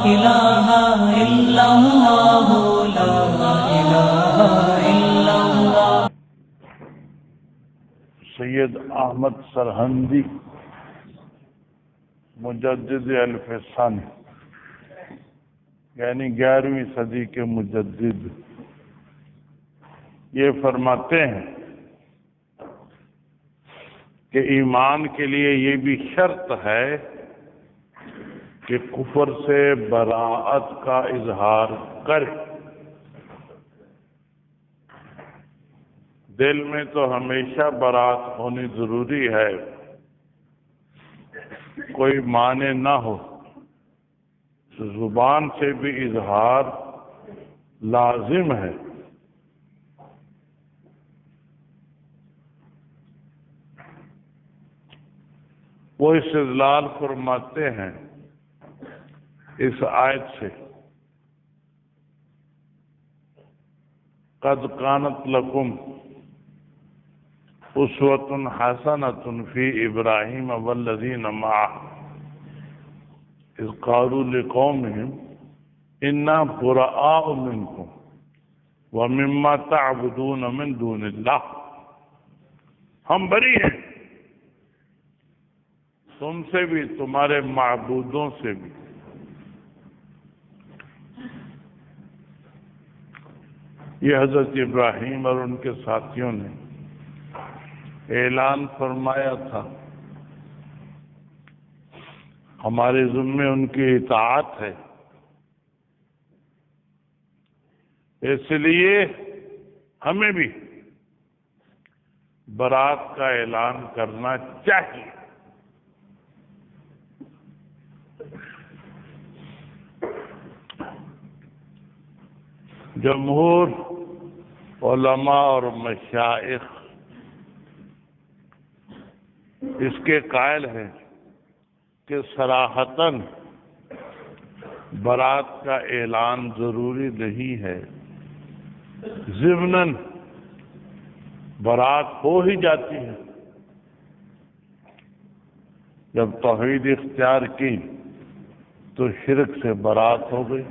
الہ الا اللہ لا الہ الا اللہ۔ سید احمد سرہندی مجدد الف ثانی یعنی 11ویں صدی کے مجدد یہ فرماتے ہیں کہ ایمان کے لیے یہ بھی شرط ہے کہ کفر سے براءت کا اظہار کرے۔ دل میں تو ہمیشہ براءت ہونی ضروری ہے، کوئی معنی نہ ہو، زبان سے بھی اظہار لازم ہے۔ وہ استدلال فرماتے ہیں اس آیت سے، قد کانت لکم اسوۃ حسنۃ فی ابراہیم والذین معہ اذ قالوا لقومہم انا براء منکم ومما تعبدون من دون اللہ، ہم بری ہیں تم سے بھی، تمہارے معبودوں سے بھی۔ یہ حضرت ابراہیم اور ان کے ساتھیوں نے اعلان فرمایا تھا، ہمارے ذمے ان کی اطاعت ہے، اس لیے ہمیں بھی برات کا اعلان کرنا چاہیے۔ جمہور علماء اور مشائخ اس کے قائل ہیں کہ صراحتاً برات کا اعلان ضروری نہیں ہے، ضمناً برات ہو ہی جاتی ہے۔ جب توحید اختیار کی تو شرک سے برات ہو گئی،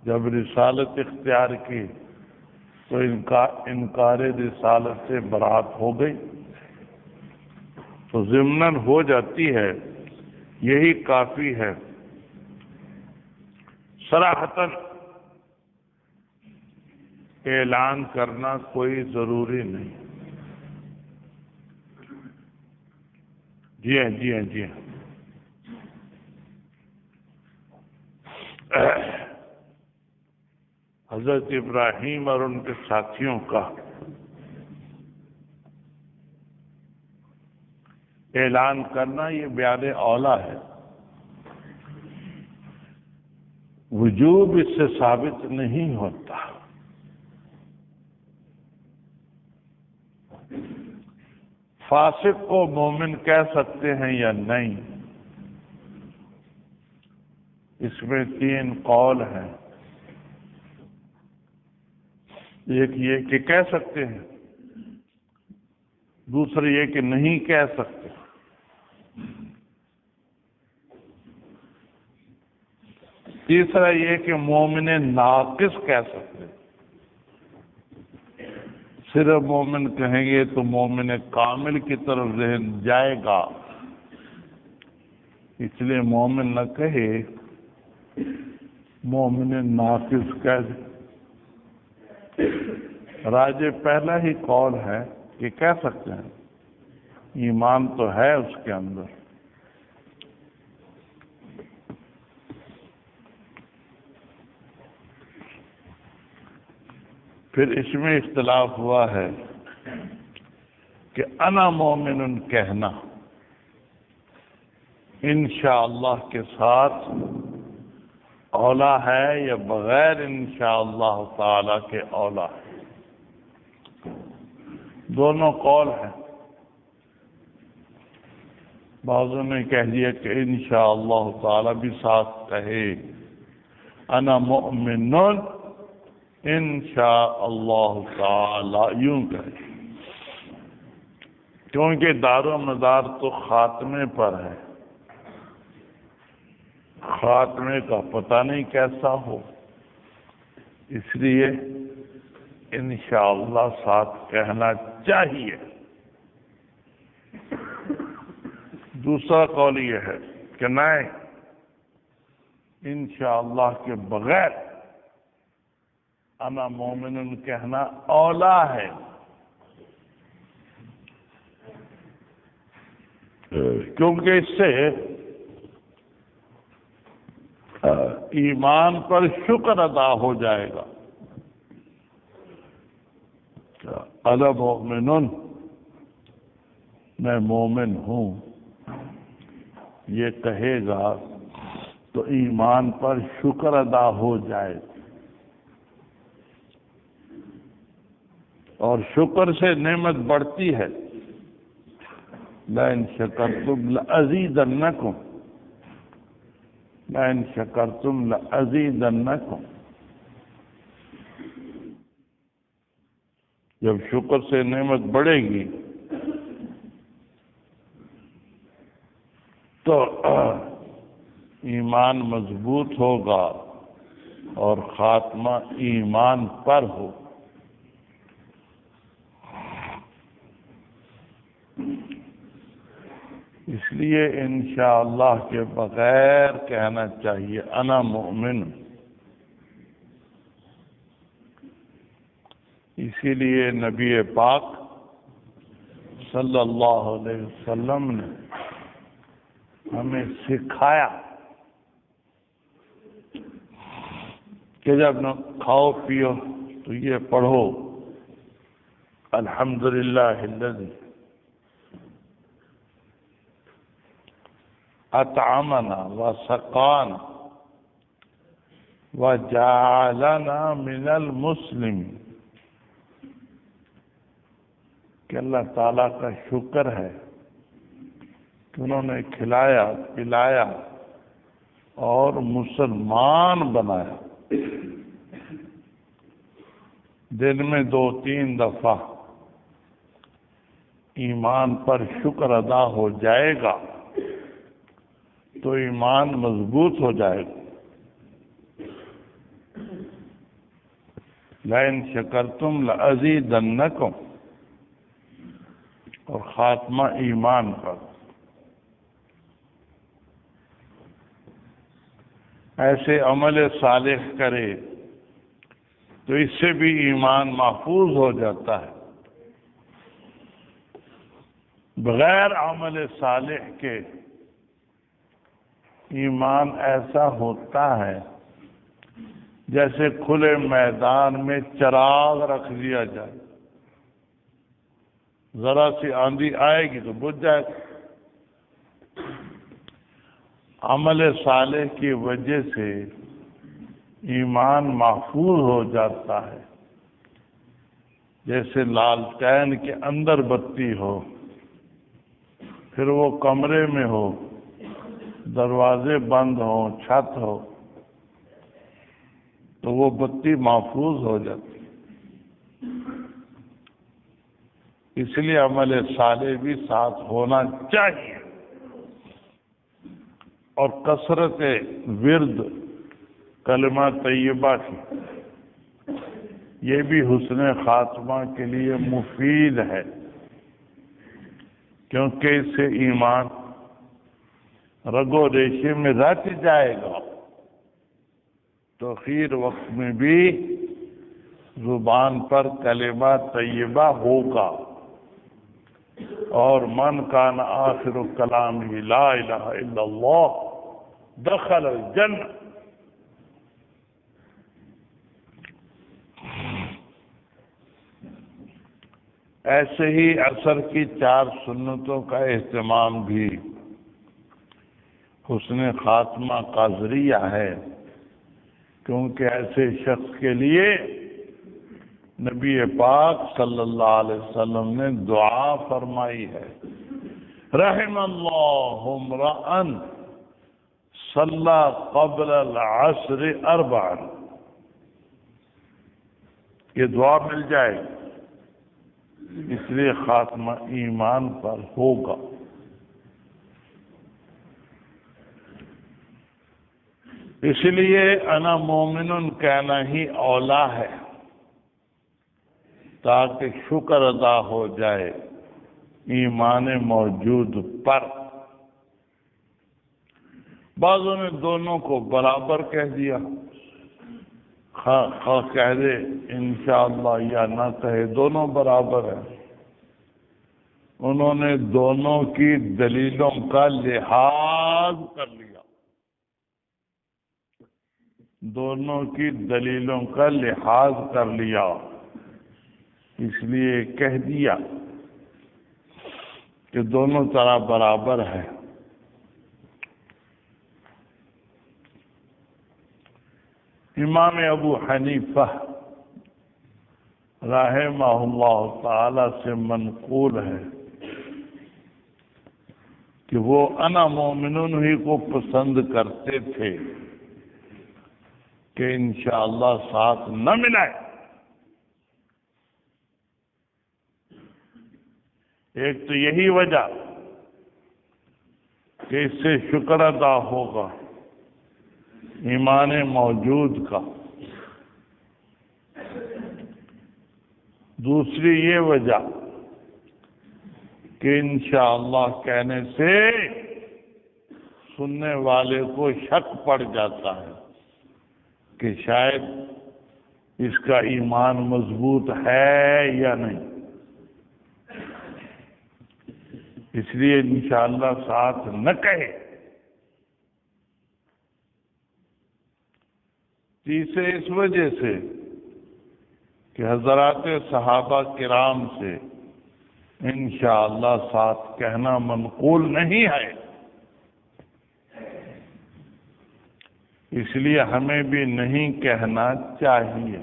جب رسالت اختیار کی تو انکار رسالت سے برات ہو گئی، تو ضمناً ہو جاتی ہے، یہی کافی ہے۔ صراحتاً اعلان کرنا کوئی ضروری نہیں۔ جی ہاں جی ہاں جی ہاں، حضرت ابراہیم اور ان کے ساتھیوں کا اعلان کرنا یہ بیان اولا ہے، وجوب اس سے ثابت نہیں ہوتا۔ فاسق کو مومن کہہ سکتے ہیں یا نہیں، اس میں 3 قول ہیں۔ ایک یہ کہ کہہ سکتے ہیں، دوسرا یہ کہ نہیں کہہ سکتے، تیسرا یہ کہ مومن ناقص کہہ سکتے۔ صرف مومن کہیں گے تو مومن کامل کی طرف ذہن جائے گا، اس لیے مومن نہ کہے، مومن ناقص کہہ دے۔ راجح پہلا ہی قول ہے کہ کہہ سکتے ہیں، ایمان تو ہے اس کے اندر۔ پھر اس میں اختلاف ہوا ہے کہ انا مومن کہنا انشاءاللہ کے ساتھ اولا ہے یا بغیر انشاءاللہ تعالی کے اولا ہے، دونوں قول ہیں۔ بعضوں نے کہہ دیا کہ انشاءاللہ تعالی بھی ساتھ کہے، انا مؤمن انشاءاللہ تعالی یوں کہے، کیونکہ دار و مدار تو خاتمے پر ہے، خاتمے کا پتہ نہیں کیسا ہو، اس لیے انشاءاللہ ساتھ کہنا چاہیے۔ دوسرا قول یہ ہے کہ نہیں، انشاءاللہ کے بغیر انا مومن کہنا اولا ہے، کیونکہ اس سے ایمان پر شکر ادا ہو جائے گا۔ انا مومن، میں مومن ہوں، یہ کہے گا تو ایمان پر شکر ادا ہو جائے گا، اور شکر سے نعمت بڑھتی ہے۔ لئن شکرتم لأزیدنکم، لئن شکرتم لأزیدنکم، جب شکر سے نعمت بڑھے گی تو ایمان مضبوط ہوگا اور خاتمہ ایمان پر ہو۔ اس لیے انشاءاللہ کے بغیر کہنا چاہیے انا مؤمن۔ اسی لیے نبی پاک صلی اللہ علیہ وسلم نے ہمیں سکھایا کہ جب نہ کھاؤ پیو تو یہ پڑھو، الحمدللہ الذی اطعمنا وسقانا وجعلنا من المسلمین، کہ اللہ تعالیٰ کا شکر ہے کہ انہوں نے کھلایا پلایا اور مسلمان بنایا۔ دن میں 2-3 دفعہ ایمان پر شکر ادا ہو جائے گا تو ایمان مضبوط ہو جائے گا۔ لئن شکرتم لأزیدنکم، اور خاتمہ ایمان پر۔ ایسے عمل صالح کرے تو اس سے بھی ایمان محفوظ ہو جاتا ہے۔ بغیر عمل صالح کے ایمان ایسا ہوتا ہے جیسے کھلے میدان میں چراغ رکھ دیا جائے، ذرا سی آندھی آئے گی تو بجھ جائے گا۔ عمل صالح کی وجہ سے ایمان محفوظ ہو جاتا ہے، جیسے لالٹین کے اندر بتی ہو، پھر وہ کمرے میں ہو، دروازے بند ہوں، چھت ہو، تو وہ بتی محفوظ ہو جاتی۔ اس لیے عمل صالح بھی ساتھ ہونا چاہیے، اور کثرت ورد کلمہ طیبہ کی، یہ بھی حسن خاتمہ کے لیے مفید ہے، کیونکہ اس سے ایمان رگو ریشے میں رچ جائے گا تو خیر وقت میں بھی زبان پر کلمہ طیبہ ہوگا۔ اور من کان آخر کلامہ لا الہ الا اللہ دخل الجنہ۔ ایسے ہی عصر کی 4 سنتوں کا اہتمام بھی حسن خاتمہ کا ذریعہ ہے، کیونکہ ایسے شخص کے لیے نبی پاک صلی اللہ علیہ وسلم نے دعا فرمائی ہے، رحم اللہ امرأ صلی قبل العصر 4، یہ دعا مل جائے گی۔ اس لیے خاتمہ ایمان پر ہوگا۔ اس لیے انا مومن کہنا ہی اولا ہے، تاکہ شکر ادا ہو جائے ایمان موجود پر۔ بعضوں نے دونوں کو برابر کہہ دیا، خواہ کہہ دے انشاءاللہ یا نہ کہے دونوں برابر ہیں۔ انہوں نے دونوں کی دلیلوں کا لحاظ کر لیا، دونوں کی دلیلوں کا لحاظ کر لیا، اس لیے کہہ دیا کہ دونوں طرح برابر ہے۔ امام ابو حنیفہ رحمہ اللہ تعالی سے منقول ہے کہ وہ انا مومنون ہی کو پسند کرتے تھے کہ انشاءاللہ ساتھ نہ ملائے۔ ایک تو یہی وجہ کہ اس سے شکر ادا ہوگا ایمان موجود کا، دوسری یہ وجہ کہ انشاءاللہ کہنے سے سننے والے کو شک پڑ جاتا ہے کہ شاید اس کا ایمان مضبوط ہے یا نہیں، اس لیے انشاءاللہ ساتھ نہ کہے۔ تیسرے اس وجہ سے کہ حضرات صحابہ کرام سے انشاءاللہ ساتھ کہنا منقول نہیں ہے، اس لیے ہمیں بھی نہیں کہنا چاہیے۔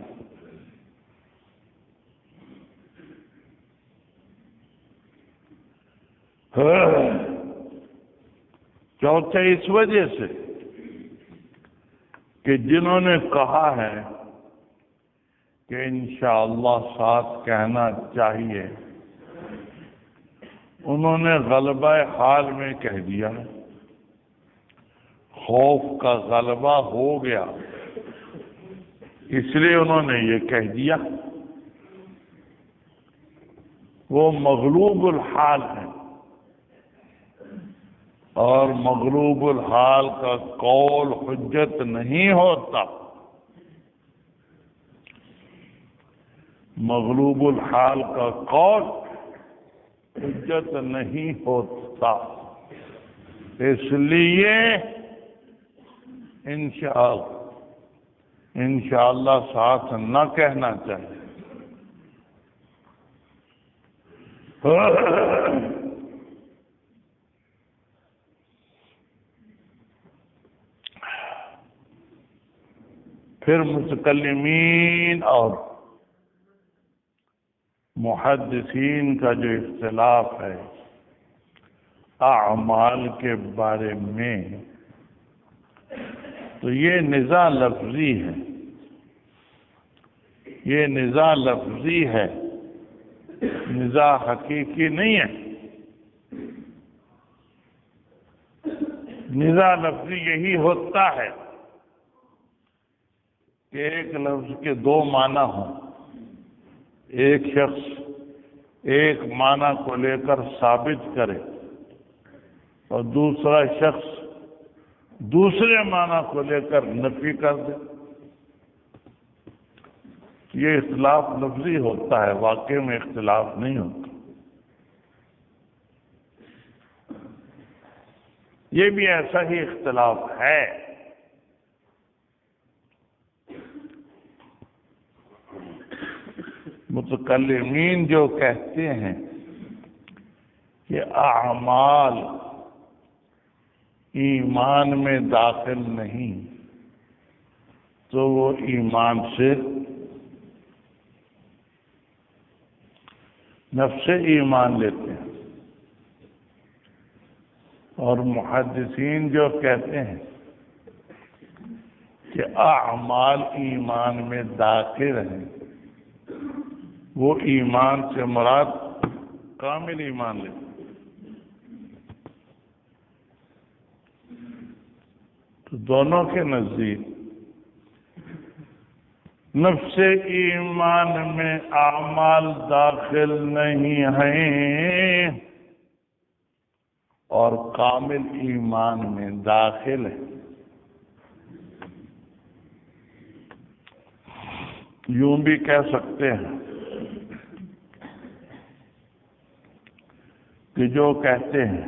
چوتھے اس وجہ سے کہ جنہوں نے کہا ہے کہ انشاءاللہ ساتھ کہنا چاہیے، انہوں نے غلبہ حال میں کہہ دیا، خوف کا غلبہ ہو گیا، اس لیے انہوں نے یہ کہہ دیا۔ وہ مغلوب الحال ہیں، اور مغلوب الحال کا قول حجت نہیں ہوتا، مغلوب الحال کا قول حجت نہیں ہوتا، اس لیے انشاءاللہ ساتھ نہ کہنا چاہیے۔ پھر متکلمین اور محدثین کا جو اختلاف ہے اعمال کے بارے میں، تو یہ نزاع لفظی ہے، یہ نزاع لفظی ہے، نزاع حقیقی نہیں ہے۔ نزاع لفظی یہی ہوتا ہے کہ ایک لفظ کے دو معنی ہوں، ایک شخص ایک معنی کو لے کر ثابت کرے اور دوسرا شخص دوسرے معنی کو لے کر نفی کر دے، یہ اختلاف لفظی ہوتا ہے، واقع میں اختلاف نہیں ہوتا۔ یہ بھی ایسا ہی اختلاف ہے۔ متکلمین جو کہتے ہیں کہ اعمال ایمان میں داخل نہیں، تو وہ ایمان سے نفس ایمان لیتے ہیں، اور محدثین جو کہتے ہیں کہ اعمال ایمان میں داخل ہیں، وہ ایمان سے مراد کامل ایمان لیتے ہیں۔ تو دونوں کے نزدیک نفس ایمان میں اعمال داخل نہیں ہیں اور کامل ایمان میں داخل ہے. یوں بھی کہہ سکتے ہیں کہ جو کہتے ہیں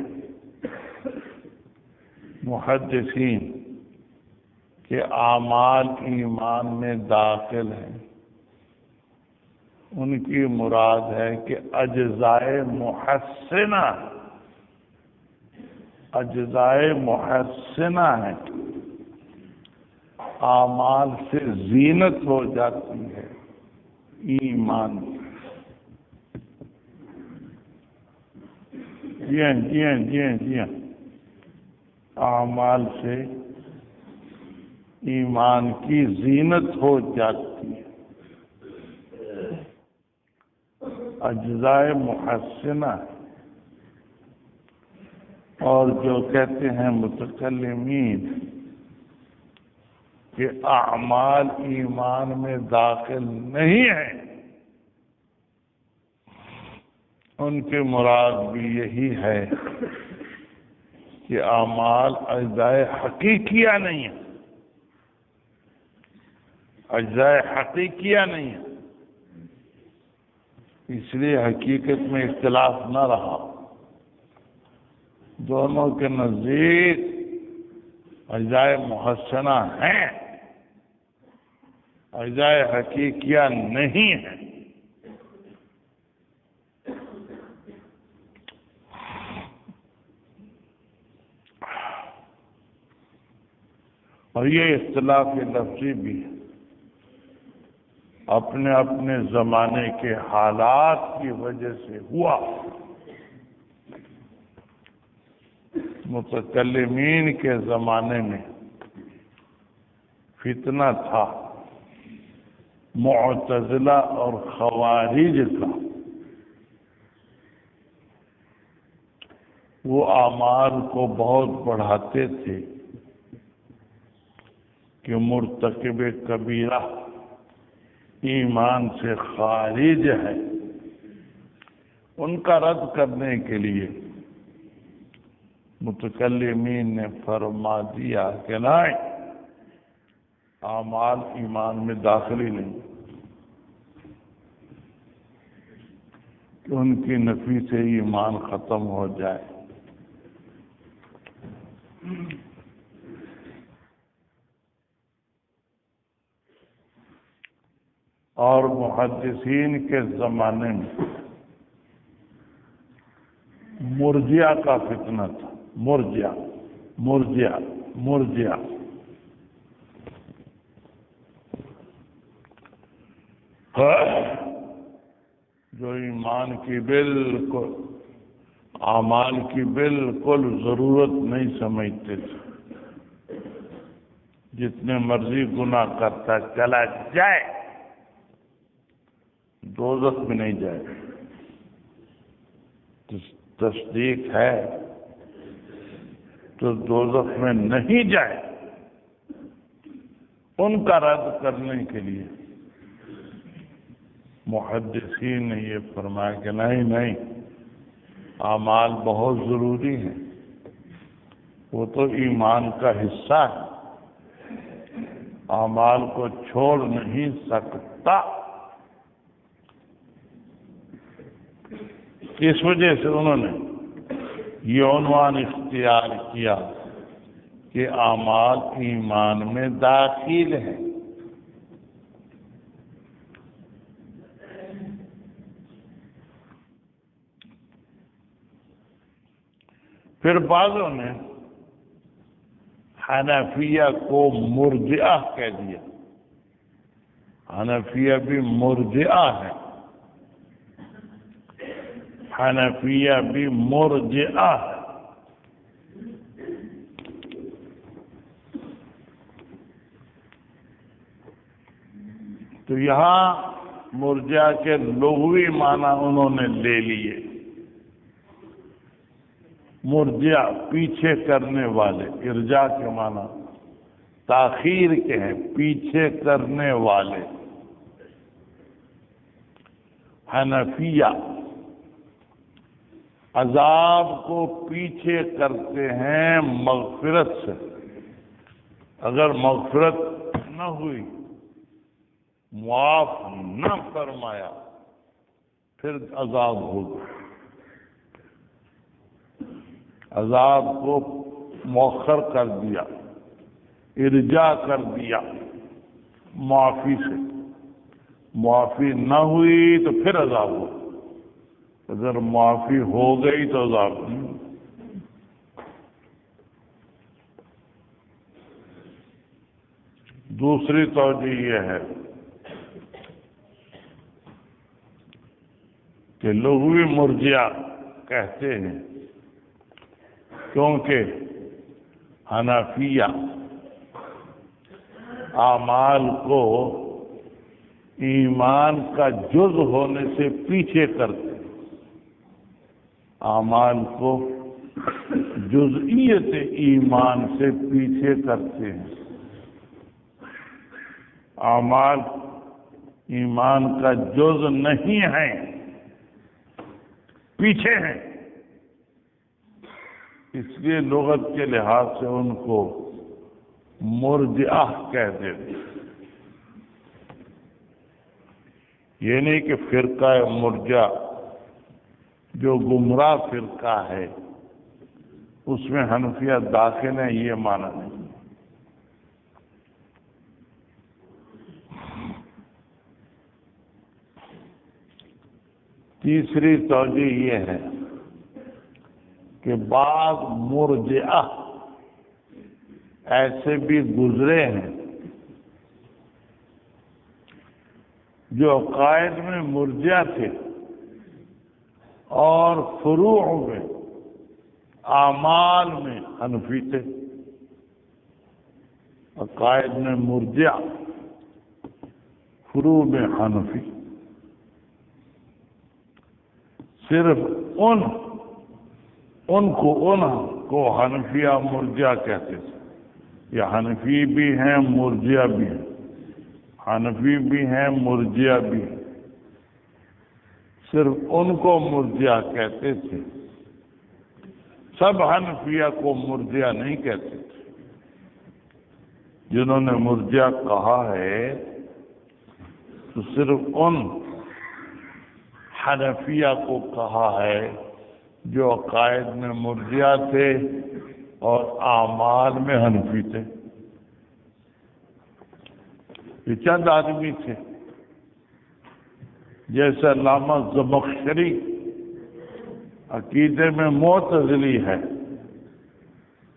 محدثین کہ اعمال ایمان میں داخل ہیں، ان کی مراد ہے کہ اجزائے محسنہ ہیں، اعمال سے زینت ہو جاتی ہے ایمان. جی ہاں اعمال سے ایمان کی زینت ہو جاتی ہے. اجزائے محسنہ. اور جو کہتے ہیں متکلمین کہ اعمال ایمان میں داخل نہیں ہیں، ان کی مراد بھی یہی ہے کہ اعمال اجزائے حقیقیہ نہیں ہیں. اجزائے حقیقیہ نہیں ہیں، اس لیے حقیقت میں اختلاف نہ رہا. دونوں کے نزدیک اجزائے محسنہ ہیں، اجزائے حقیقیہ نہیں ہیں. اور یہ اختلاف لفظی بھی ہے، اپنے اپنے زمانے کے حالات کی وجہ سے ہوا. متکلمین کے زمانے میں فتنہ تھا معتزلہ اور خوارج کا. وہ اعمال کو بہت بڑھاتے تھے کہ مرتکب کبیرہ ایمان سے خارج ہے. ان کا رد کرنے کے لیے متکلمین نے فرما دیا کہ نہیں، اعمال ایمان میں داخلی نہیں. کہ ان کی نفی سے ایمان ختم ہو جائے. اور محدثین کے زمانے میں مرجئہ کا فتنہ تھا. مرجئہ جو ایمان کی بالکل اعمال کی بالکل ضرورت نہیں سمجھتے تھے. جتنے مرضی گناہ کرتا چلا جائے دوزخ میں نہیں جائے. تصدیق ہے تو دوزخ میں نہیں جائے. ان کا رد کرنے کے لیے محدثین نے یہ فرمایا کہ نہیں، اعمال بہت ضروری ہیں، وہ تو ایمان کا حصہ ہے، اعمال کو چھوڑ نہیں سکتا. اس وجہ سے انہوں نے یہ عنوان اختیار کیا کہ اعمال ایمان میں داخل ہیں. پھر بعضوں نے حنفیہ کو مرجئہ کہہ دیا. حنفیہ بھی مرجئہ ہے، حنفیہ بھی مرجئہ ہے. تو یہاں مرجئہ کے لغوی معنی انہوں نے لے لیے. مرجع پیچھے کرنے والے، ارجاء کے معنی تاخیر کے ہیں، پیچھے کرنے والے۔ حنفیہ عذاب کو پیچھے کرتے ہیں مغفرت سے۔ اگر مغفرت نہ ہوئی، معاف نہ فرمایا، پھر عذاب ہوگا۔ عذاب کو مؤخر کر دیا، ارجاء کر دیا معافی سے، معافی نہ ہوئی تو پھر عذاب ہو، اگر معافی ہو گئی تو عذاب نہیں۔ دوسری توجہ یہ ہے کہ لغوی مرجئہ کہتے ہیں کیونکہ حنفیہ اعمال کو ایمان کا جز ہونے سے پیچھے کرتے ہیں، اعمال کو جزئیت ایمان سے پیچھے کرتے ہیں۔ اعمال ایمان کا جز نہیں ہیں، پیچھے ہیں، اس لیے لغت کے لحاظ سے ان کو مرجئہ کہتے تھے۔ یہ نہیں کہ فرقہ مرجئہ جو گمراہ فرقہ ہے اس میں حنفیہ داخل ہیں، یہ معنی نہیں۔ تیسری توجہ یہ ہے کہ بعض مرجئہ ایسے بھی گزرے ہیں جو عقائد میں مرجئہ تھے اور فروع میں اعمال میں حنفی تھے۔ عقائد میں مرجئہ، فروع میں حنفی۔ صرف ان کو حنفیہ مرجئہ کہتے تھے۔ یہ حنفی بھی ہیں، مرجئہ بھی ہیں، حنفی بھی ہیں، مرجئہ بھی ہیں، صرف ان کو مرجئہ کہتے تھے، سب حنفیہ کو مرجئہ نہیں کہتے تھے۔ جنہوں نے مرجئہ کہا ہے تو صرف ان حنفیہ کو کہا ہے جو عقائد میں مرجئہ تھے اور اعمال میں حنفی تھے۔ یہ چند آدمی تھے، جیسے علامہ زمخشری عقیدے میں معتزلی ہے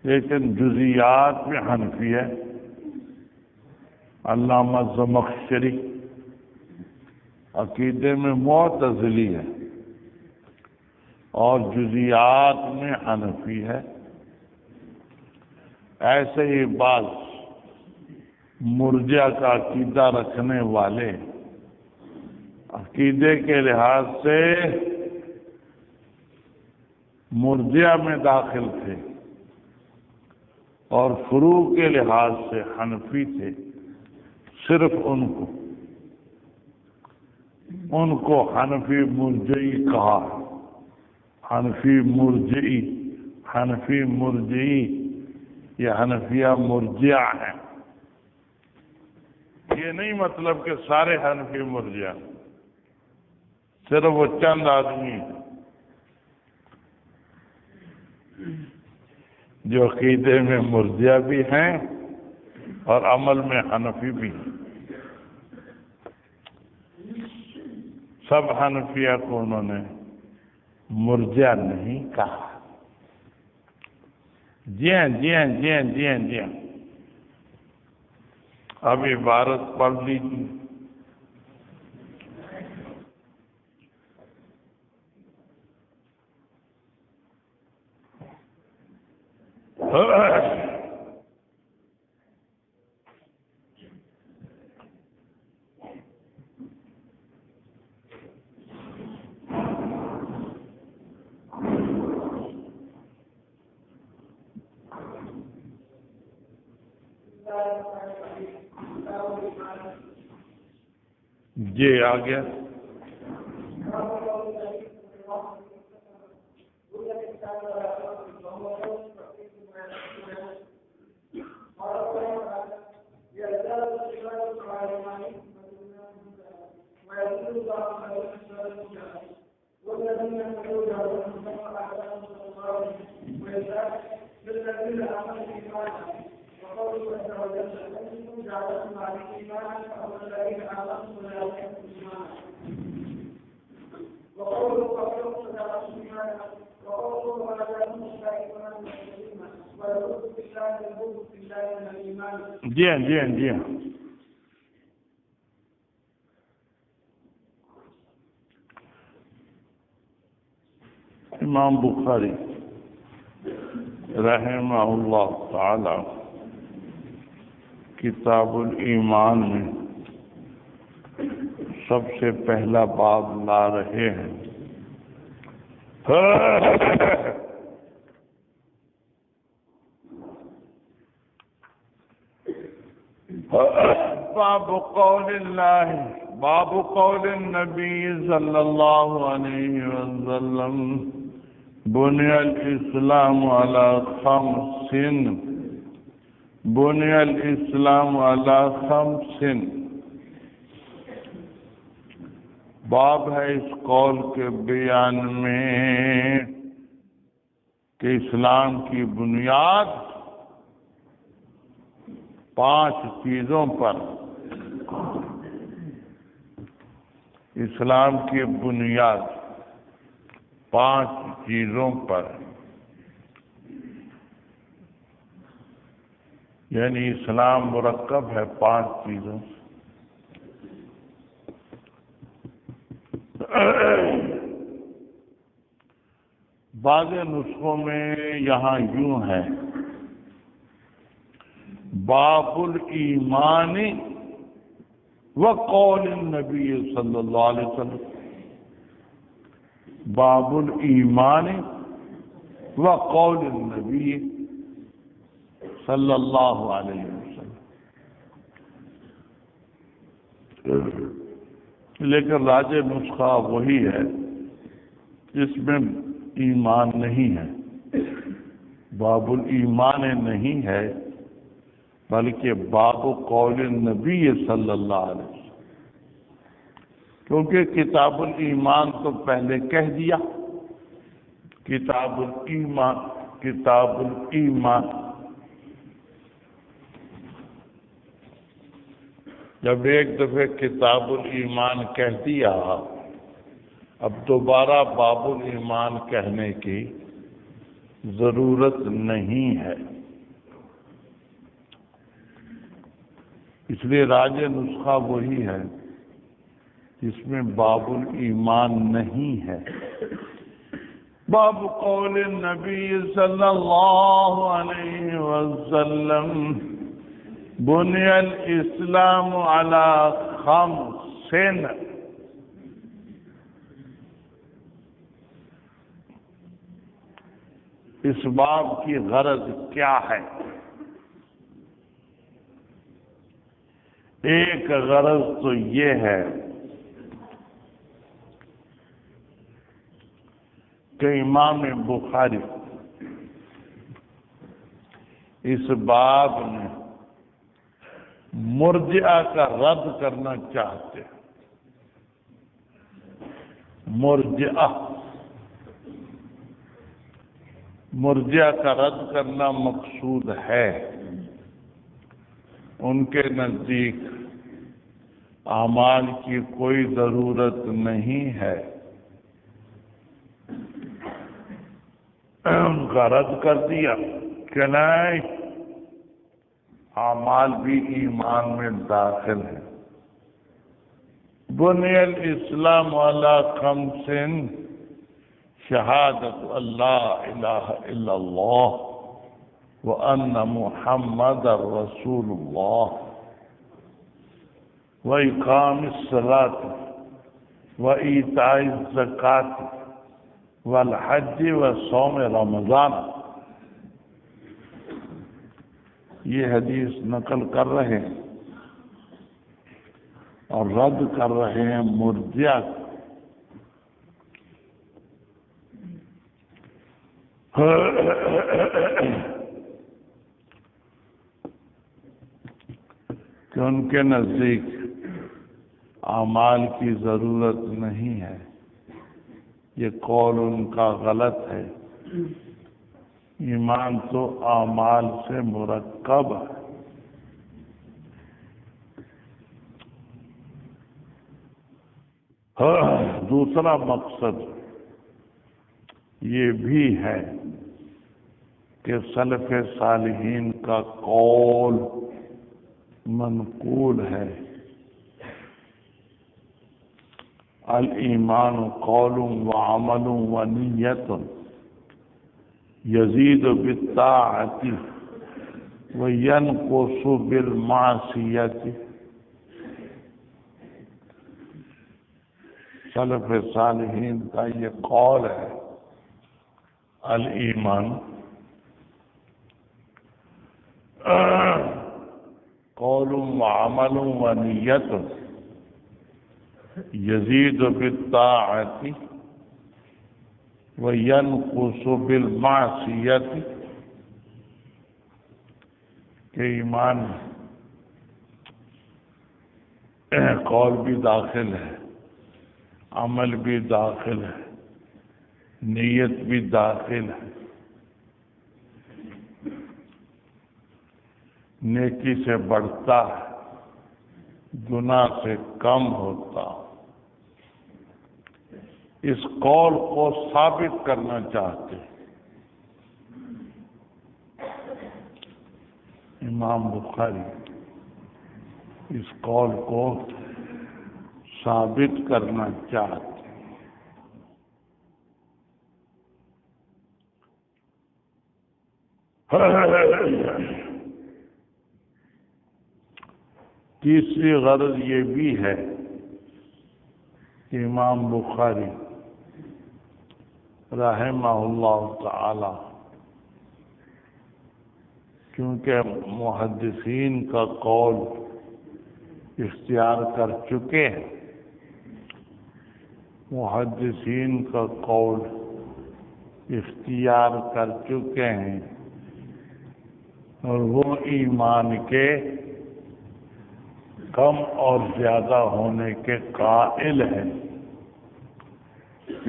لیکن جزیات میں حنفی ہے۔ علامہ زمخشری عقیدے میں معتزلی ہے اور جزیات میں حنفی ہے۔ ایسے ہی بعض مرجئہ کا عقیدہ رکھنے والے عقیدے کے لحاظ سے مرجئہ میں داخل تھے اور فروع کے لحاظ سے حنفی تھے۔ صرف ان کو حنفی مرجئی کہا۔ حنفی مرجئی یہ حنفیہ مرجئہ ہیں۔ یہ نہیں مطلب کہ سارے حنفی مرجئہ، صرف وہ چند آدمی جو عقیدے میں مرجئہ بھی ہیں اور عمل میں حنفی بھی ہیں۔ سب حنفیہ کو انہوں نے مرجئہ نہیں کہا۔ جی ہاں۔ اب عبارت پڑھ لیجیے۔ جی آ گیا. جی ہاں جی ہاں جی ہاں. امام بخاری رحمہ اللہ تعالی کتاب الایمان میں سب سے پہلا باب لا رہے ہیں. باب قول النبی صلی اللہ علیہ وسلم بنی الاسلام علی خمس. باب ہے اس قول کے بیان میں کہ اسلام کی بنیاد 5 چیزوں پر. اسلام کی بنیاد 5 چیزوں پر، یعنی اسلام مرکب ہے 5 چیزوں سے. بعض نسخوں میں یہاں یوں ہے باب الایمان وقول النبی صلی اللہ علیہ وسلم. باب الایمان وقول النبی صلی اللہ علیہ وسلم. لیکن راجح نسخہ وہی ہے جس میں ایمان نہیں ہے. باب الایمان نہیں ہے بلکہ باب قول النبی صلی اللہ علیہ وسلم، کیونکہ کتاب الایمان تو پہلے کہہ دیا. کتاب الایمان جب ایک دفعہ کتاب الایمان کہہ دیا اب دوبارہ باب الایمان کہنے کی ضرورت نہیں ہے. اس لیے راجح نسخہ وہی ہے جس میں باب الایمان نہیں ہے. باب قول النبی صلی اللہ علیہ وسلم بنی الاسلام علی 5. اس باب کی غرض کیا ہے؟ ایک غرض تو یہ ہے کہ امام بخاری اس باب میں مرجئہ کا رد کرنا چاہتے ہیں. مرجئہ کا رد کرنا مقصود ہے. ان کے نزدیک اعمال کی کوئی ضرورت نہیں ہے. ان کا رد کر دیا کہ نہیں، اعمال بھی ایمان میں داخل ہے. بنی الاسلام علی 5 شہادت اللہ الہ الا اللہ وَأَنَّ مُحَمَّدَ رَسُولُ اللَّهِ وَإِقَامِ الصَّلَاةِ وَإِيتَاءِ الزَّكَاةِ وَالْحَجِّ وَصَوْمِ رَمَضَانَ. یہ حدیث نقل کر رہے ہیں اور رد کر رہے ہیں مرجئہ کہ ان کے نزدیک اعمال کی ضرورت نہیں ہے، یہ قول ان کا غلط ہے۔ ایمان تو اعمال سے مرکب ہے۔ دوسرا مقصد یہ بھی ہے کہ سلف صالحین کا قول منقول ہے، الایمان قول وعمل ونیت یزید بالطاعت وینقص بالمعصیت۔ سلف صالحین کا یہ قول ہے، الایمان قول وعمل ونیت یزید بالطاعت وینقص بالمعصیت، کہ ایمان قول بھی داخل ہے، عمل بھی داخل ہے، نیت بھی داخل ہے، نیکی سے بڑھتا ہے، گناہ سے کم ہوتا۔ اس قول کو ثابت کرنا چاہتے امام بخاری، اس قول کو ثابت کرنا چاہتے۔ تیسری غرض یہ بھی ہے کہ امام بخاری رحمہ اللہ تعالی کیونکہ محدثین کا قول اختیار کر چکے ہیں، محدثین کا قول اختیار کر چکے ہیں، اور وہ ایمان کے کم اور زیادہ ہونے کے قائل ہیں۔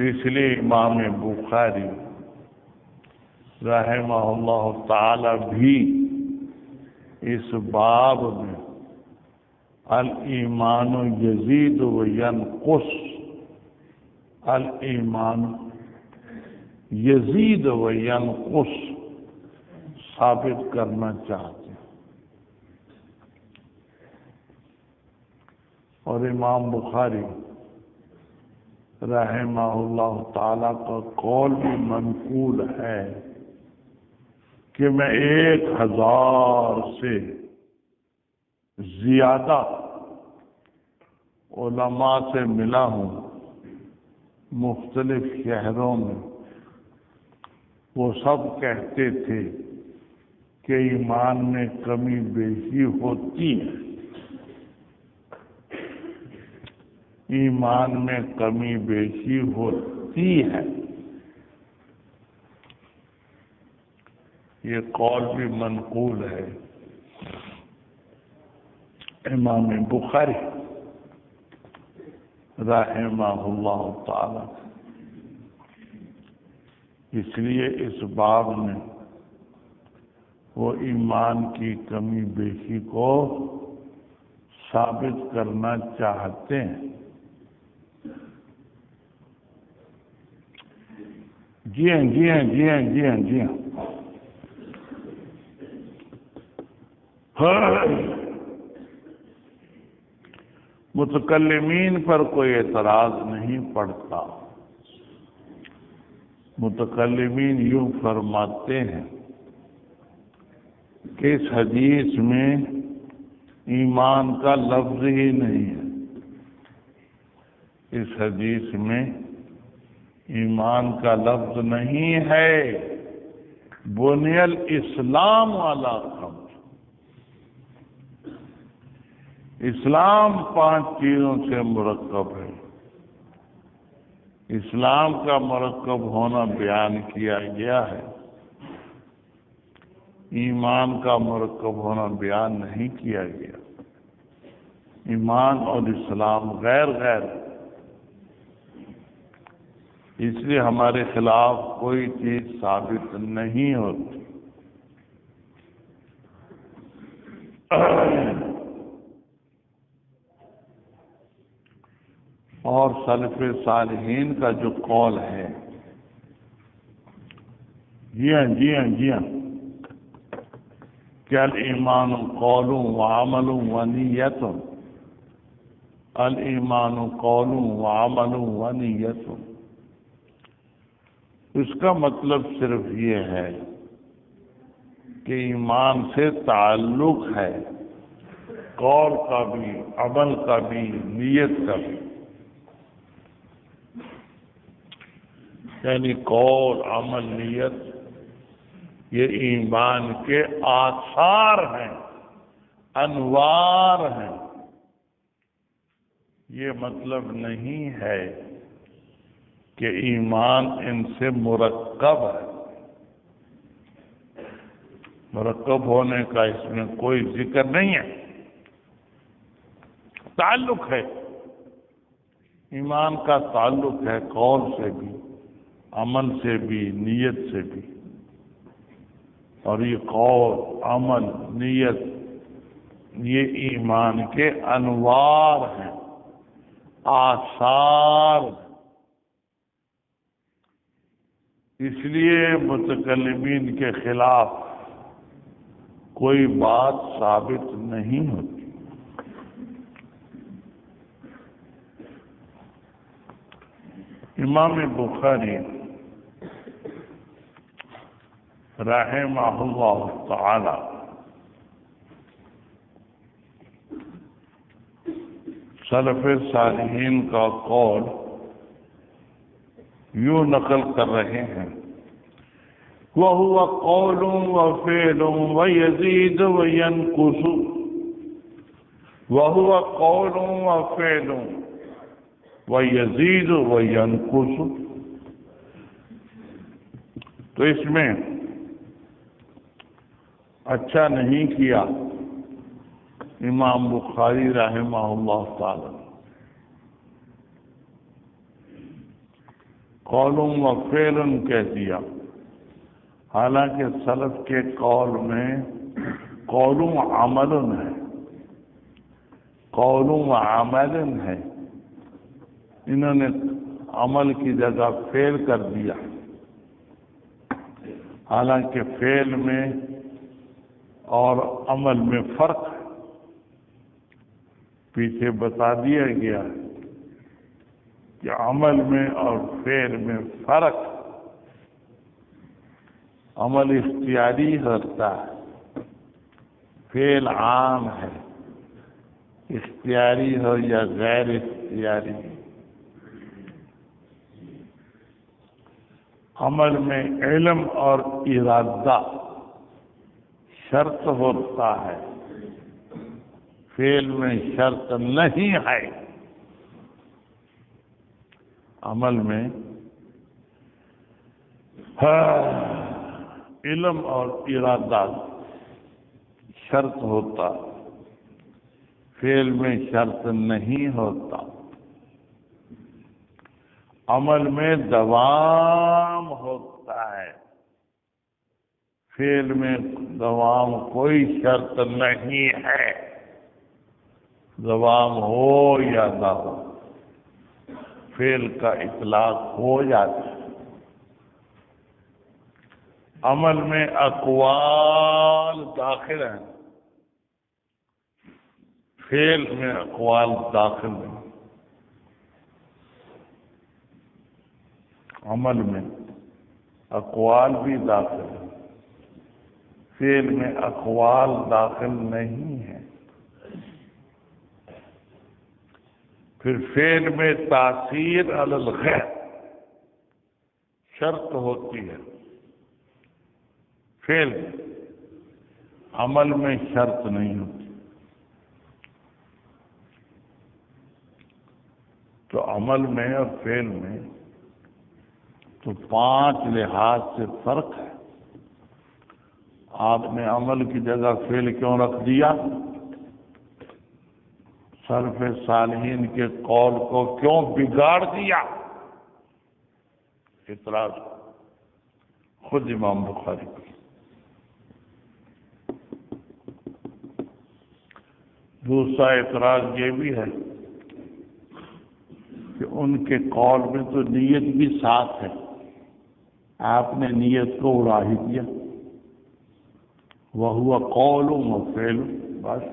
اس لیے امام بخاری رحمہ اللہ تعالی بھی اس باب میں الایمان یزید و ینقص، الایمان یزید و ینقص ثابت کرنا چاہتے ہیں۔ اور امام بخاری رحمہ اللہ تعالی کا قول بھی منقول ہے کہ میں 1000 سے زیادہ علماء سے ملا ہوں مختلف شہروں میں، وہ سب کہتے تھے کہ ایمان میں کمی بیشی ہوتی ہے، ایمان میں کمی بیشی ہوتی ہے۔ یہ قول بھی منقول ہے امام بخاری رحمہ اللہ تعالی۔ اس لیے اس باب میں وہ ایمان کی کمی بیشی کو ثابت کرنا چاہتے ہیں۔ جی ہاں جی ہاں جی ہاں جی ہاں جی ہاں، متکلمین پر کوئی اعتراض نہیں پڑتا۔ متکلمین یوں فرماتے ہیں کہ اس حدیث میں ایمان کا لفظ ہی نہیں ہے، اس حدیث میں ایمان کا لفظ نہیں ہے، بنی الاسلام علی خمس، اسلام 5 چیزوں سے مرکب ہے۔ اسلام کا مرکب ہونا بیان کیا گیا ہے، ایمان کا مرکب ہونا بیان نہیں کیا گیا۔ ایمان اور اسلام غیر غیر، اس لیے ہمارے خلاف کوئی چیز ثابت نہیں ہوتی۔ اور سلف صالحین کا جو قول ہے، جی ہاں کہ الایمان قول وعمل ونیت، الایمان قول وعمل ونیت، اس کا مطلب صرف یہ ہے کہ ایمان سے تعلق ہے، قول کا بھی، عمل کا بھی، نیت کا بھی، یعنی قول، عمل، نیت یہ ایمان کے آثار ہیں، انوار ہیں۔ یہ مطلب نہیں ہے کہ ایمان ان سے مرکب ہے، مرکب ہونے کا اس میں کوئی ذکر نہیں ہے، تعلق ہے۔ ایمان کا تعلق ہے قول سے بھی، عمل سے بھی، نیت سے بھی، اور یہ قول، عمل، نیت یہ ایمان کے انوار ہیں، آثار ہیں۔ اس لیے متکلمین کے خلاف کوئی بات ثابت نہیں ہوتی۔ امام بخاری رحمہ اللہ تعالی سلف صالحین کا قول یوں نقل کر رہے ہیں، وَهُوَ قَوْلٌ وَفِعْلٌ وَيَزِيدُ وَيَنْقُصُ، وَهُوَ قَوْلٌ وَفِعْلٌ وَيَزِيدُ وَيَنْقُصُ۔ تو اس میں اچھا نہیں کیا امام بخاری رحمہ اللہ تعالی، قول و فعل کہہ دیا، حالانکہ سلف کے قول میں قول و عمل ہے، قول و عمل ہے، انہوں نے عمل کی جگہ فعل کر دیا، حالانکہ فعل میں اور عمل میں فرق ہے، پیچھے بتا دیا گیا کہ عمل میں اور فعل میں فرق، عمل اختیاری ہوتا ہے، فعل عام ہے، اختیاری ہو یا غیر اختیاری۔ عمل میں علم اور ارادہ شرط ہوتا ہے، فعل میں شرط نہیں ہے۔ عمل میں علم اور ارادہ شرط ہوتا، فعل میں شرط نہیں ہوتا۔ عمل میں دوام ہوتا ہے، فعل میں دوام کوئی شرط نہیں ہے، دوام ہو یا نہ ہو، فعل کا اطلاق ہو جاتا ہے۔ عمل میں اقوال داخل ہیں، فعل میں اقوال داخل نہیں۔ عمل میں اقوال بھی داخل ہیں، فعل میں اقوال داخل نہیں ہیں۔ پھر فعل میں تاثیر علی الغیر شرط ہوتی ہے، فعل عمل میں شرط نہیں ہوتی۔ تو عمل میں اور فعل میں تو 5 لحاظ سے فرق ہے۔ آپ نے عمل کی جگہ فعل کیوں رکھ دیا؟ سلف صالحین کے قول کو کیوں بگاڑ دیا؟ اعتراض خود امام بخاری کو۔ دوسرا اعتراض یہ بھی ہے کہ ان کے قول میں تو نیت بھی ساتھ ہے، آپ نے نیت کو اڑا ہی دیا، وَهُوَ قَوْلٌ وَفِعْلٌ، بس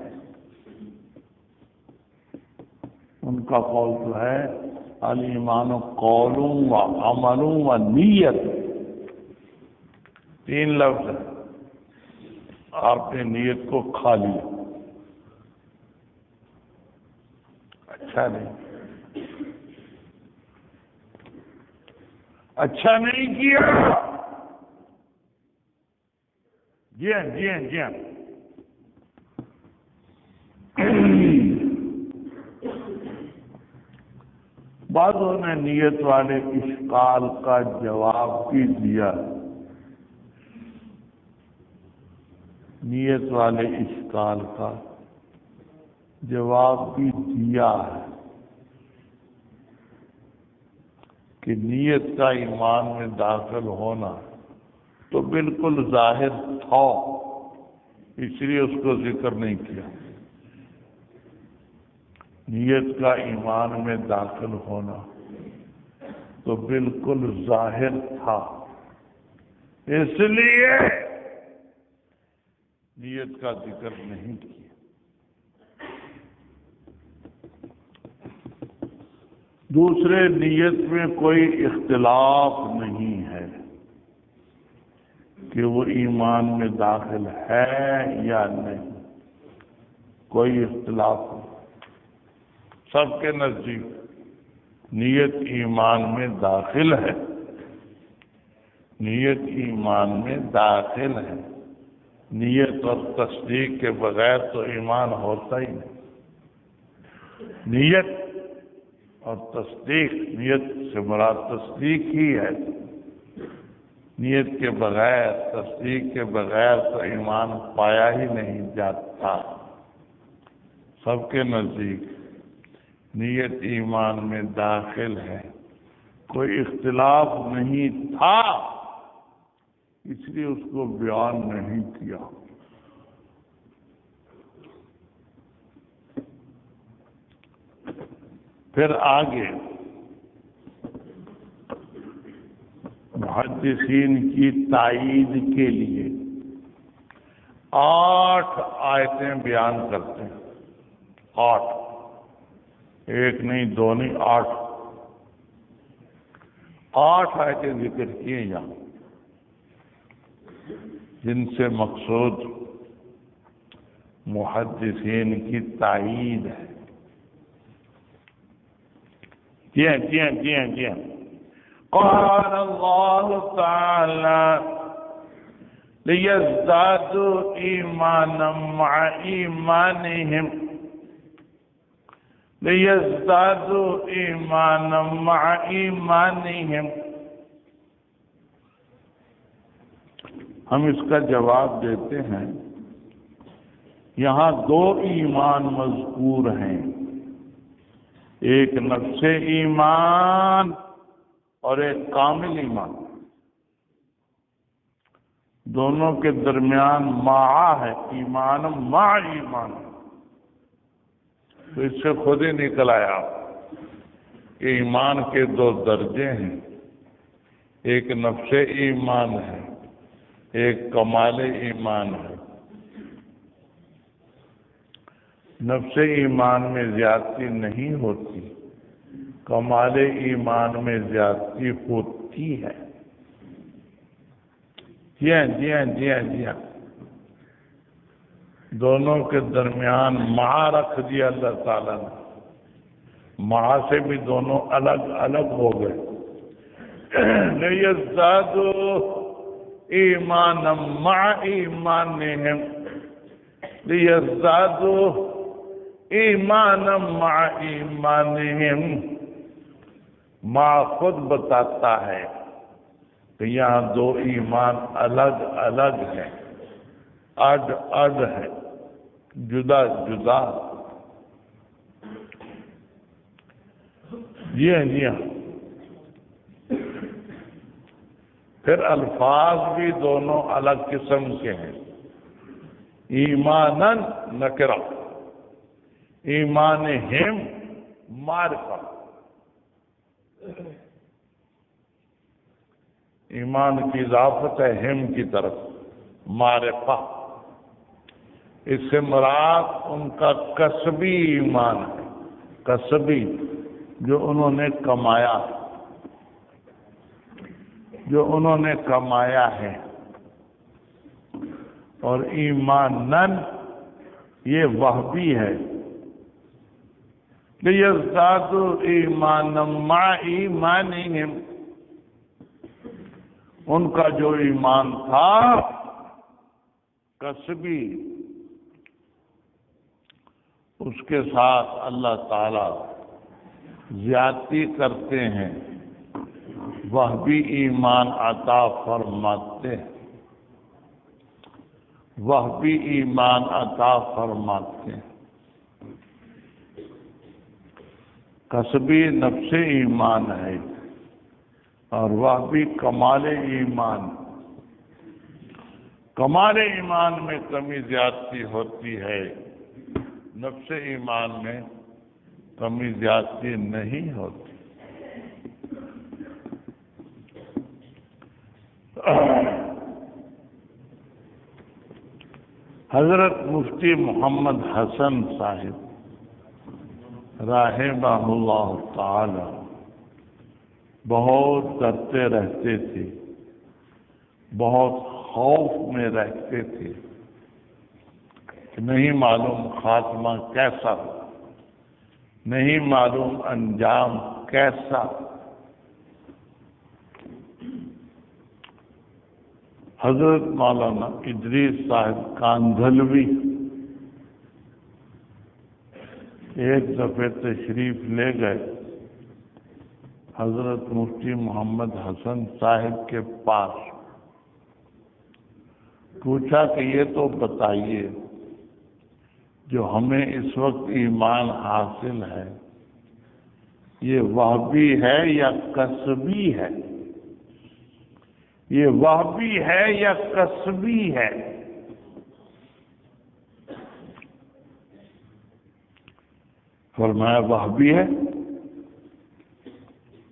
ان کا قول تو ہے الایمان قول وعمل ونیت، 3 لفظ ہے، آپ نے نیت کو کھا لیا، اچھا نہیں کیا۔ جی ہاں بعضوں نے نیت والے اشکال کا جواب بھی دیا، نیت والے اشکال کا جواب بھی دیا ہے کہ نیت کا ایمان میں داخل ہونا تو بالکل ظاہر تھا، اس لیے اس کو ذکر نہیں کیا۔ نیت کا ایمان میں داخل ہونا تو بالکل ظاہر تھا، اس لیے نیت کا ذکر نہیں کیا۔ دوسرے، نیت میں کوئی اختلاف نہیں ہے کہ وہ ایمان میں داخل ہے یا نہیں، کوئی اختلاف نہیں، سب کے نزدیک نیت ایمان میں داخل ہے، نیت ایمان میں داخل ہے، نیت اور تصدیق کے بغیر تو ایمان ہوتا ہی نہیں۔ نیت اور تصدیق، نیت سے مراد تصدیق ہی ہے، نیت کے بغیر، تصدیق کے بغیر تو ایمان پایا ہی نہیں جاتا۔ سب کے نزدیک نیت ایمان میں داخل ہے، کوئی اختلاف نہیں تھا، اس لیے اس کو بیان نہیں کیا۔ پھر آگے محدثین کی تائید کے لیے 8 آیتیں بیان کرتے ہیں، 8، ایک نہیں، 2 نہیں، 8 آیتیں ذکر کیے یہاں، جن سے مقصود محدثین کی تائید ہے۔ جی ہاں قال اللہ تعالی لِيَزْدَادُوا إِيمَانًا مَعَ إِيمَانِهِمْ لِيَزْدَادُوا إِيمَانًا مَعَ إِيمَانِهِمْ۔ ہم اس کا جواب دیتے ہیں، یہاں 2 ایمان مذکور ہیں، ایک نفس ایمان اور ایک کامل ایمان، دونوں کے درمیان مع ہے، ایمان مع ایمان، تو اس سے خود ہی نکل آیا کہ ایمان کے 2 درجے ہیں، ایک نفس ایمان ہے، ایک کمال ایمان ہے۔ نفس ایمان میں زیادتی نہیں ہوتی، کمال ایمان میں زیادتی ہوتی ہے۔ جی ہاں دونوں کے درمیان مع رکھ دیا اللہ تعالیٰ نے، مع سے بھی دونوں الگ الگ ہو گئے۔ لِيَزْدَادُوا إِيمَانًا مَعَ إِيمَانِهِمْ لِيَزْدَادُوا إِيمَانًا مَعَ إِيمَانِهِمْ ماں خود بتاتا ہے کہ یہاں دو ایمان الگ الگ ہیں، اڈ اڈ ہے، جدا جدا۔ جی ہاں پھر الفاظ بھی دونوں الگ قسم کے ہیں۔ ایمانن نکرہ، ایمان ہم معرفہ۔ ایمان کی اضافت ہے ہم کی طرف، معرفہ۔ اس سے مراد ان کا کسبی ایمان ہے، کسبی، جو انہوں نے کمایا، جو انہوں نے کمایا ہے۔ اور ایمانن یہ وہبی ہے، لِيَزْدَادُوا ایمانا مع ایمانہم۔ ان کا جو ایمان تھا کسبی، اس کے ساتھ اللہ تعالی زیادتی کرتے ہیں، وہ بھی ایمان عطا فرماتے ہیں، وہ بھی ایمان عطا فرماتے ہیں۔ کسبی نفس ایمان ہے اور وہ بھی کمال ایمان۔ کمال ایمان میں کمی زیادتی ہوتی ہے، نفس ایمان میں کمی زیادتی نہیں ہوتی۔ حضرت مفتی محمد حسن صاحب رحمہ اللہ تعالی بہت ڈرتے رہتے تھے، بہت خوف میں رہتے تھے کہ نہیں معلوم خاتمہ کیسا ہو، نہیں معلوم انجام کیسا۔ حضرت مولانا ادریس صاحب کاندھلوی ایک دفعہ تشریف لے گئے حضرت مفتی محمد حسن صاحب کے پاس، پوچھا کہ یہ تو بتائیے جو ہمیں اس وقت ایمان حاصل ہے یہ وہبی ہے یا کسبی ہے؟ یہ وہبی ہے یا کسبی ہے؟ فرمایا وہبی ہے،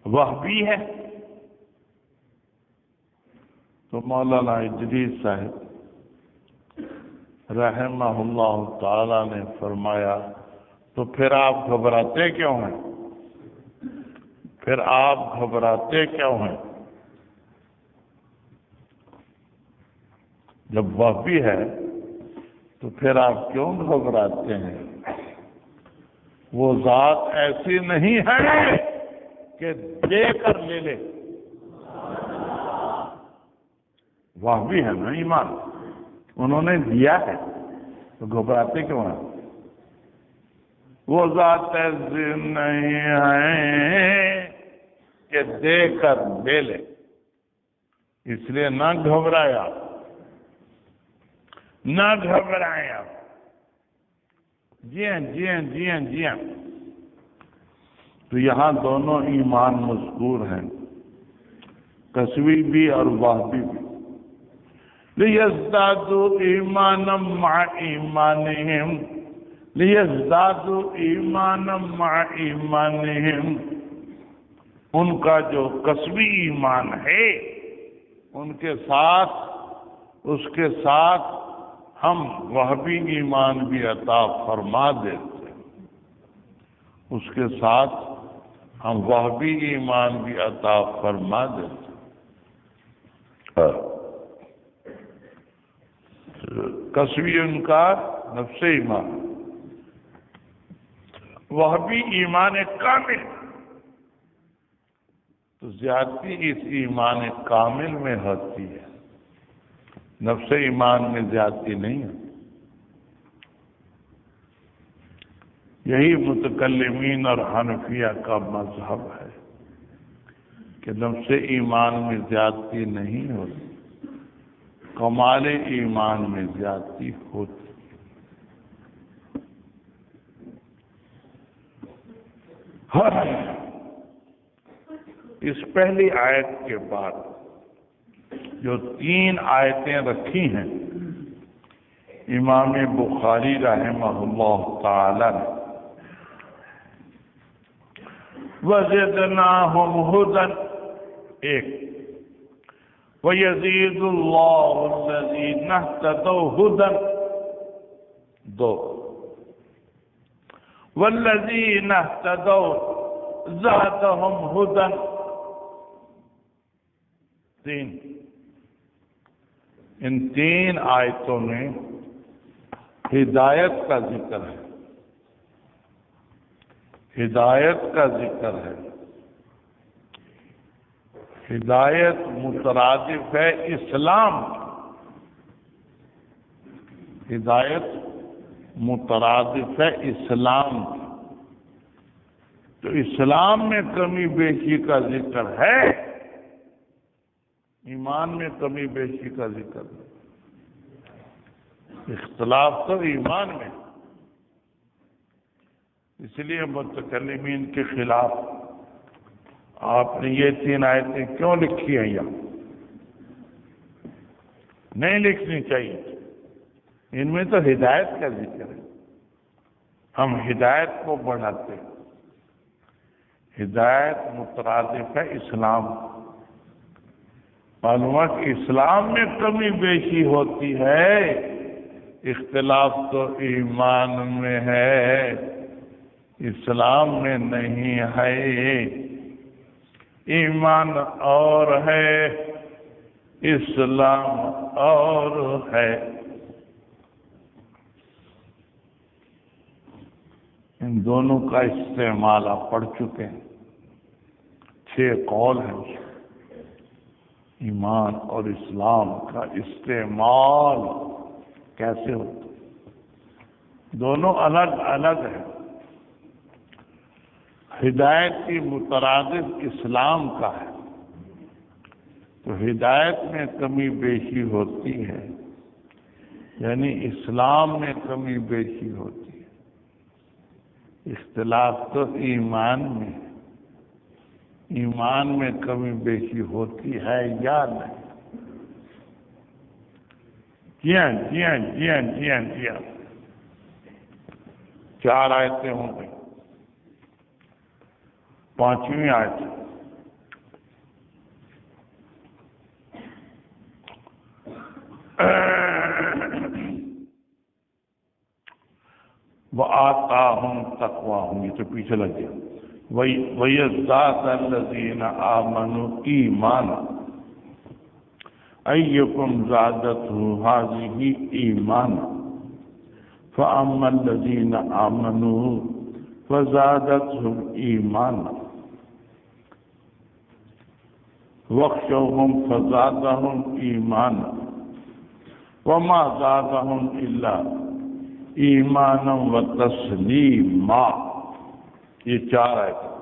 وہبی ہے۔ تو مولانا ادریس صاحب رحمہ اللہ تعالی نے فرمایا تو پھر آپ گھبراتے کیوں ہیں؟ پھر آپ گھبراتے کیوں ہیں؟ جب وہبی ہے تو پھر آپ کیوں گھبراتے ہیں؟ وہ ذات ایسی نہیں ہے کہ دے کر لے لے۔ وہبی ہے نا ایمان، انہوں نے دیا ہے تو گھبراتے کیوں ہیں؟ وہ ذات ایسی نہیں ہے کہ دے کر لے لے، اس لیے نہ گھبرایا، نہ گھبرایا۔ جی ہاں جی ہاں جی ہاں جی ہاں۔ تو یہاں دونوں ایمان مذکور ہیں، کسبی بھی اور وہبی بھی۔ لِيَزْدَادُوا ایمانا مع ایمانہم، لِيَزْدَادُوا ایمانا مع ایمانہم۔ ان کا جو کسبی ایمان ہے ان کے ساتھ، اس کے ساتھ ہم وہبی ایمان بھی عطا فرما دیتے ہیں، اس کے ساتھ ہم وہبی ایمان بھی عطا فرما دیتے ہیں۔ کسبی ان کا نفس ایمان، وہبی ایمان کامل۔ تو زیادتی اس ایمان کامل میں ہوتی ہے، نفس ایمان میں زیادتی نہیں ہے۔ یہی متکلمین اور حنفیہ کا مذہب ہے کہ نفس ایمان میں زیادتی نہیں ہوتی، کمال ایمان میں زیادتی ہوتی۔ اس پہلی آیت کے بعد جو 3 آیتیں رکھی ہیں امام بخاری رحمہ اللہ تعالی نے، وَزِدْنَاهُمْ هُدًى ایک، وَيَزِيدُ اللَّهُ الَّذِينَ اهْتَدَوْا هُدًى 2، وَالَّذِينَ اهْتَدَوْا زَادَهُمْ هُدًى 3۔ ان 3 آیتوں میں ہدایت کا ذکر ہے، ہدایت کا ذکر ہے۔ ہدایت مترادف ہے اسلام، ہدایت مترادف ہے اسلام۔ تو اسلام میں کمی بیشی کا ذکر ہے، ایمان میں کمی بیشی کا ذکر ہے۔ اختلاف تو ایمان میں، اس لیے متکلمین کے خلاف آپ نے یہ 3 آیتیں کیوں لکھی ہیں یہاں؟ نہیں لکھنی چاہیے، ان میں تو ہدایت کا ذکر ہے، ہم ہدایت کو بڑھاتے ہیں۔ ہدایت مترادف ہے اسلام، معلوم ہے کہ اسلام میں کمی بیشی ہوتی ہے، اختلاف تو ایمان میں ہے، اسلام میں نہیں ہے۔ ایمان اور ہے، اسلام اور ہے۔ ان دونوں کا استعمال آپ پڑھ چکے ہیں، 6 قول ہیں۔ ایمان اور اسلام کا استعمال کیسے ہوتا؟ دونوں الگ الگ ہیں۔ ہدایت کی مترادف اسلام کا ہے، تو ہدایت میں کمی بیشی ہوتی ہے، یعنی اسلام میں کمی بیشی ہوتی ہے۔ اختلاف تو ایمان میں، ایمان میں کمی بیشی ہوتی ہے یا نہیں؟ جی ہاں جی ہاں جی ہاں جی ہاں جی ہاں 4 آیتیں ہوں گی، 5ویں آیت وَآتَاهُمْ تَقْوَاهُمْ، یہ تو پیچھے لگ گیا۔ وَيَزْدَادَ الَّذِينَ آمَنُوا إِيمَانًا أَيُّكُمْ زَادَتْهُ هَٰذِهِ إِيمَانًا فَأَمَّا الَّذِينَ آمَنُوا فَزَادَتْهُمْ إِيمَانًا وَاخْشَوْهُمْ فَزَادَهُمْ إِيمَانًا وَمَا زَادَهُمْ إِلَّا ایمانا و تسلیما۔ یہ 4 آیتیں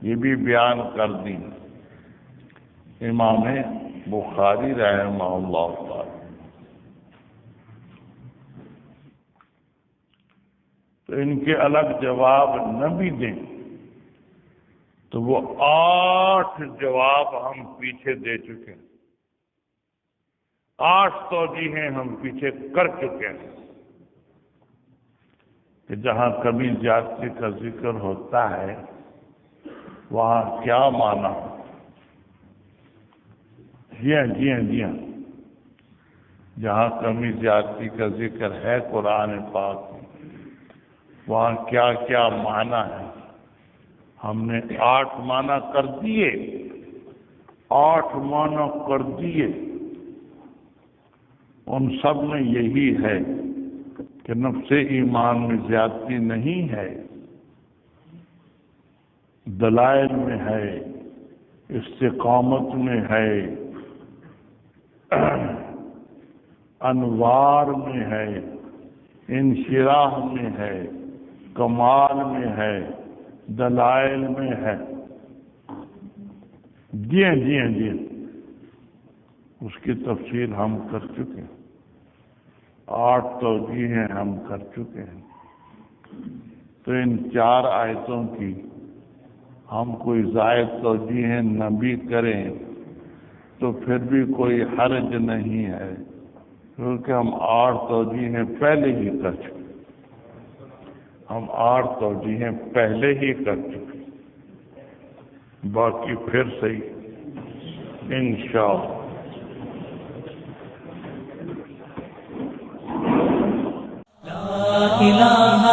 یہ بھی بیان کر دی امام بخاری رحمہ اللہ تعالی۔ تو ان کے الگ جواب نہ بھی دیں تو وہ 8 جواب ہم پیچھے دے چکے ہیں، 8 توجیہیں ہم پیچھے کر چکے ہیں کہ جہاں کبھی زیادتی کا ذکر ہوتا ہے وہاں کیا معنی؟ جی ہاں جی ہاں جی ہاں، جہاں کمی زیادتی کا ذکر ہے قرآن پاک میں وہاں کیا کیا معنی ہے؟ ہم نے 8 معنی کر دیے، 8 معنی کر دیے۔ ان سب میں یہی ہے کہ نفس ایمان میں زیادتی نہیں ہے، دلائل میں ہے، استقامت میں ہے، انوار میں ہے، انشراح میں ہے، کمال میں ہے، دلائل میں ہے، جی اس کی تفصیل ہم کر چکے ہیں، 8 توجیہیں ہم کر چکے ہیں۔ تو ان 4 آیتوں کی ہم کوئی زائد توجیہیں نہ بھی کریں تو پھر بھی کوئی حرج نہیں ہے، کیونکہ ہم 8 توجیہیں پہلے ہی کر چکے، ہم 8 توجیہیں پہلے ہی کر چکے، باقی پھر صحیح انشاءاللہ۔ لا الہ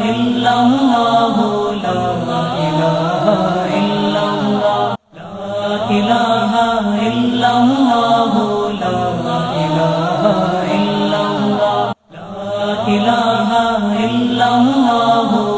الا اللہ، لا الہ الا اللہ، لا الہ الا اللہ، لا الہ الا اللہ، لا الہ الا اللہ۔